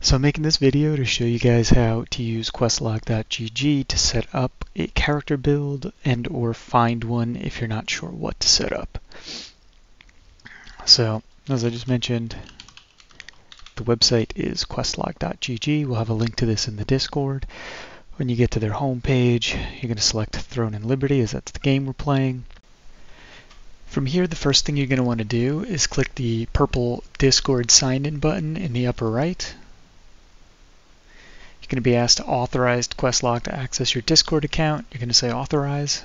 So I'm making this video to show you guys how to use questlog.gg to set up a character build and or find one if you're not sure what to set up. So as I just mentioned, the website is questlog.gg. We'll have a link to this in the Discord. When you get to their home page, you're going to select Throne and Liberty as that's the game we're playing. From here, the first thing you're going to want to do is click the purple Discord sign-in button in the upper right. You're going to be asked to authorize Questlog to access your Discord account. You're going to say authorize.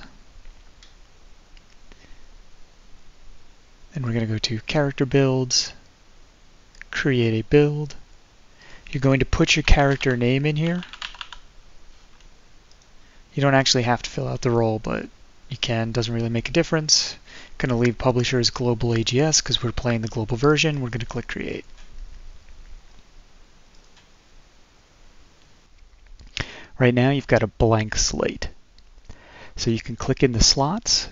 Then we're going to go to character builds, create a build. You're going to put your character name in here. You don't actually have to fill out the role, but you can. Doesn't really make a difference. Going to leave publisher as global AGS because we're playing the global version. We're going to click create. Right now you've got a blank slate. So you can click in the slots.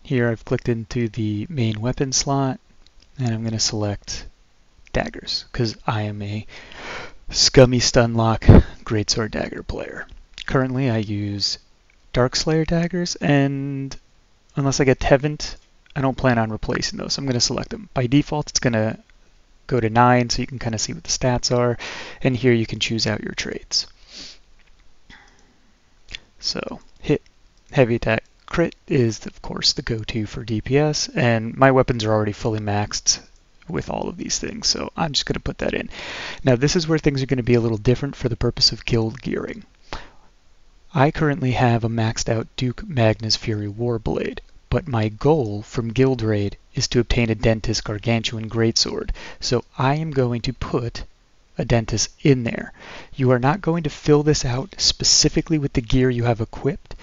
Here I've clicked into the main weapon slot and I'm going to select daggers because I am a scummy stunlock greatsword dagger player. Currently I use Darkslayer daggers, and unless I get Tevant, I don't plan on replacing those. So I'm going to select them. By default it's going to go to 9 so you can kind of see what the stats are, and here you can choose out your traits. So hit, heavy attack, crit is of course the go-to for DPS, and my weapons are already fully maxed with all of these things, so I'm just going to put that in. Now this is where things are going to be a little different for the purpose of guild gearing. I currently have a maxed out Duke Magnus Fury Warblade, but my goal from Guild Raid is to obtain a Dentis Gargantuan Greatsword, so I am going to put a Dentis in there. You are not going to fill this out specifically with the gear you have equipped.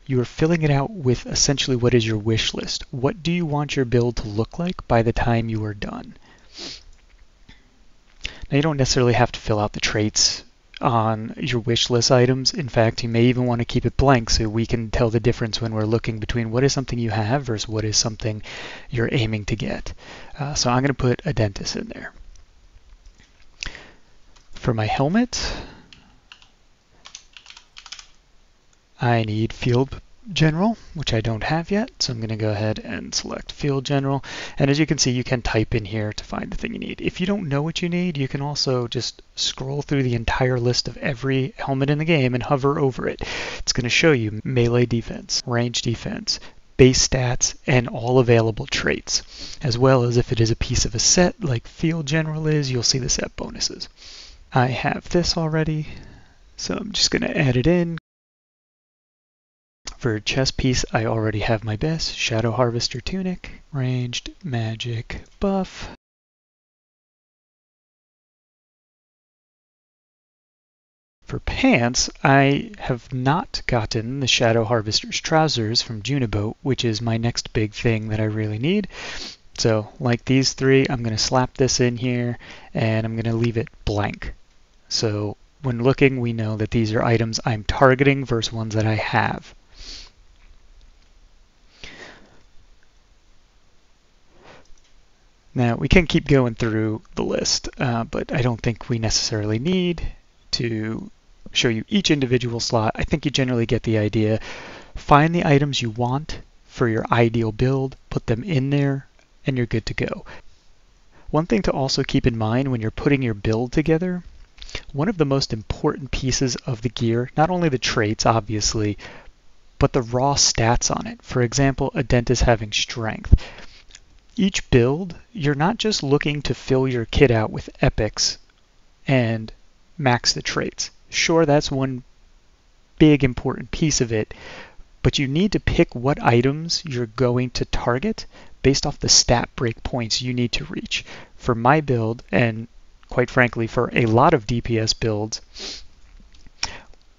You are filling it out with essentially what is your wish list. What do you want your build to look like by the time you are done? Now you don't necessarily have to fill out the traits on your wish list items. In fact, you may even want to keep it blank so we can tell the difference when we're looking between what is something you have versus what is something you're aiming to get. So I'm going to put a Dentis in there. For my helmet, I need Field General, which I don't have yet, so I'm going to go ahead and select Field General. And as you can see, you can type in here to find the thing you need. If you don't know what you need, you can also just scroll through the entire list of every helmet in the game and hover over it. It's going to show you melee defense, range defense, base stats, and all available traits, as well as if it is a piece of a set like Field General is, you'll see the set bonuses. I have this already, so I'm just going to add it in. For chest piece, I already have my best Shadow Harvester tunic, ranged magic buff. For pants, I have not gotten the Shadow Harvester's trousers from Juniboat, which is my next big thing that I really need. So like these three, I'm going to slap this in here and I'm going to leave it blank. So when looking, we know that these are items I'm targeting versus ones that I have. Now we can keep going through the list, but I don't think we necessarily need to show you each individual slot. I think you generally get the idea. Find the items you want for your ideal build, put them in there, and you're good to go. One thing to also keep in mind when you're putting your build together, one of the most important pieces of the gear, not only the traits obviously, but the raw stats on it. For example, a Dentis having strength. Each build, you're not just looking to fill your kit out with epics and max the traits. Sure, that's one big important piece of it, but you need to pick what items you're going to target based off the stat break points you need to reach. For my build, and quite frankly for a lot of DPS builds,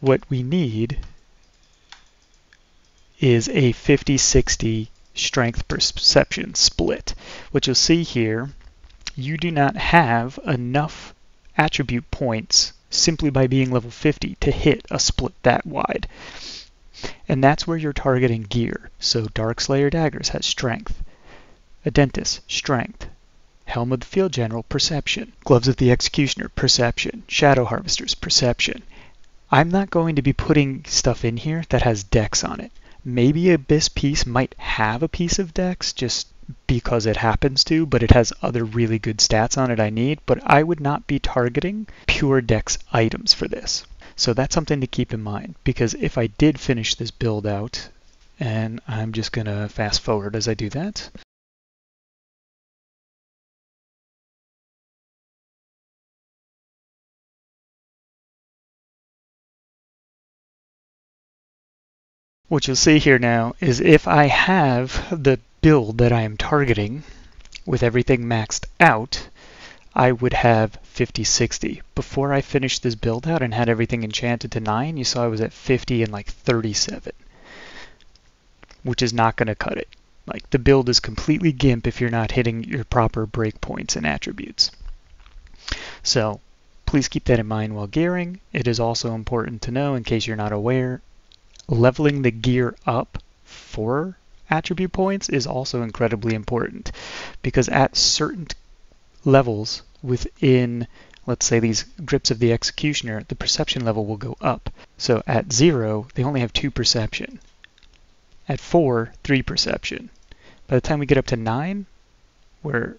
what we need is a 50-60 strength perception split. What you'll see here, you do not have enough attribute points simply by being level 50 to hit a split that wide. And that's where you're targeting gear. So Darkslayer daggers has strength, a Dentis strength, Helm of the Field General, perception. Gloves of the Executioner, perception. Shadow Harvesters, perception. I'm not going to be putting stuff in here that has dex on it. Maybe Abyss piece might have a piece of dex just because it happens to, but it has other really good stats on it I need, but I would not be targeting pure dex items for this. So that's something to keep in mind, because if I did finish this build out, and I'm just going to fast forward as I do that. What you'll see here now is if I have the build that I am targeting with everything maxed out, I would have 50-60. Before I finished this build out and had everything enchanted to 9, you saw I was at 50 and like 37, which is not going to cut it. Like, the build is completely GIMP if you're not hitting your proper breakpoints and attributes. So please keep that in mind while gearing. It is also important to know, in case you're not aware, leveling the gear up for attribute points is also incredibly important, because at certain levels within, let's say, these grips of the Executioner, the perception level will go up. So at 0, they only have 2 perception. At 4, 3 perception. By the time we get up to 9, we're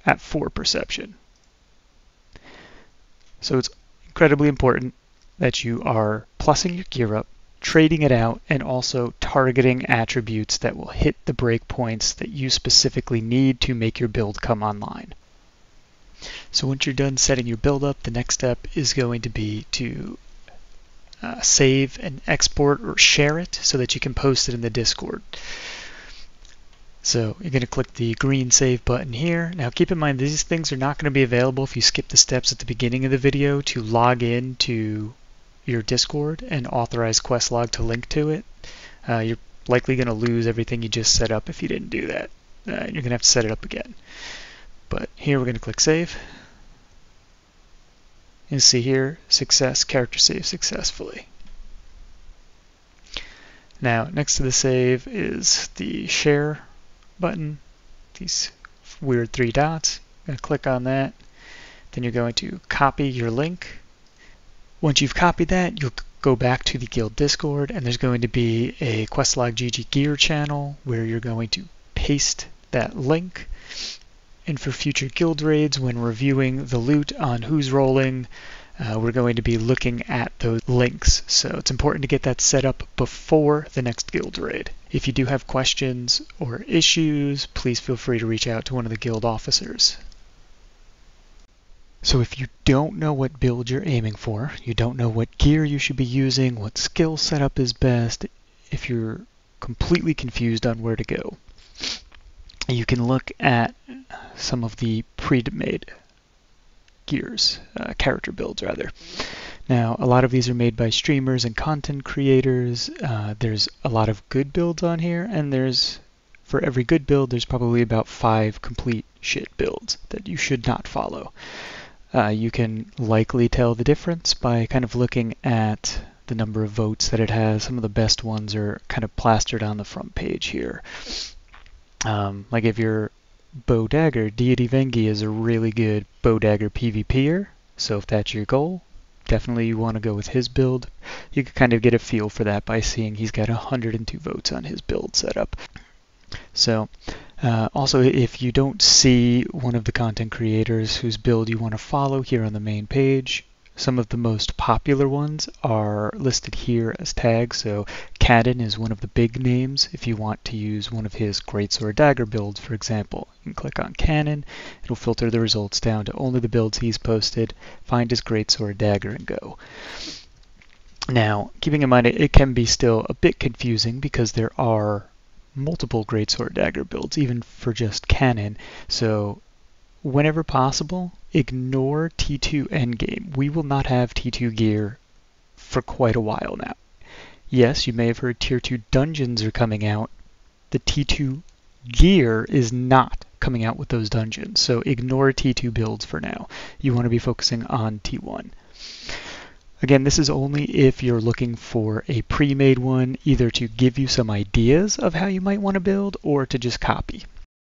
at 4 perception. So it's incredibly important that you are plussing your gear up, trading it out, and also targeting attributes that will hit the breakpoints that you specifically need to make your build come online. So once you're done setting your build up, the next step is going to be to save and export or share it so that you can post it in the Discord. So you're going to click the green save button here. Now keep in mind, these things are not going to be available if you skip the steps at the beginning of the video to log in to your Discord and authorize Questlog to link to it. You're likely going to lose everything you just set up if you didn't do that. You're going to have to set it up again. But here we're going to click save. You see here, success, character save successfully. Now next to the save is the share button, these weird 3 dots. You're going to click on that. Then you're going to copy your link. Once you've copied that, you'll go back to the guild Discord, and there's going to be a Questlog GG Gear channel where you're going to paste that link. And for future guild raids, when reviewing the loot on Who's Rolling, we're going to be looking at those links. So it's important to get that set up before the next guild raid. If you do have questions or issues, please feel free to reach out to one of the guild officers. So if you don't know what build you're aiming for, you don't know what gear you should be using, what skill setup is best, if you're completely confused on where to go, you can look at some of the pre-made gears, character builds rather. Now, a lot of these are made by streamers and content creators. There's a lot of good builds on here, and for every good build, there's probably about 5 complete shit builds that you should not follow. You can likely tell the difference by kind of looking at the number of votes that it has. Some of the best ones are kind of plastered on the front page here. Like if you're Bow Dagger, Deity Vengi is a really good Bow Dagger PvPer, so if that's your goal, definitely you want to go with his build. You can kind of get a feel for that by seeing he's got 102 votes on his build setup. So also, if you don't see one of the content creators whose build you want to follow here on the main page, some of the most popular ones are listed here as tags. So Cadden is one of the big names. If you want to use one of his Greatsword Dagger builds, for example, you can click on Cannon. It'll filter the results down to only the builds he's posted, find his Greatsword Dagger, and go. Now, keeping in mind it can be still a bit confusing because there are multiple Greatsword Dagger builds, even for just Cannon. So whenever possible, ignore T2 endgame. We will not have T2 gear for quite a while now. Yes, you may have heard Tier 2 dungeons are coming out. The T2 gear is not coming out with those dungeons, so ignore T2 builds for now. You want to be focusing on T1. Again, this is only if you're looking for a pre-made one, either to give you some ideas of how you might want to build or to just copy.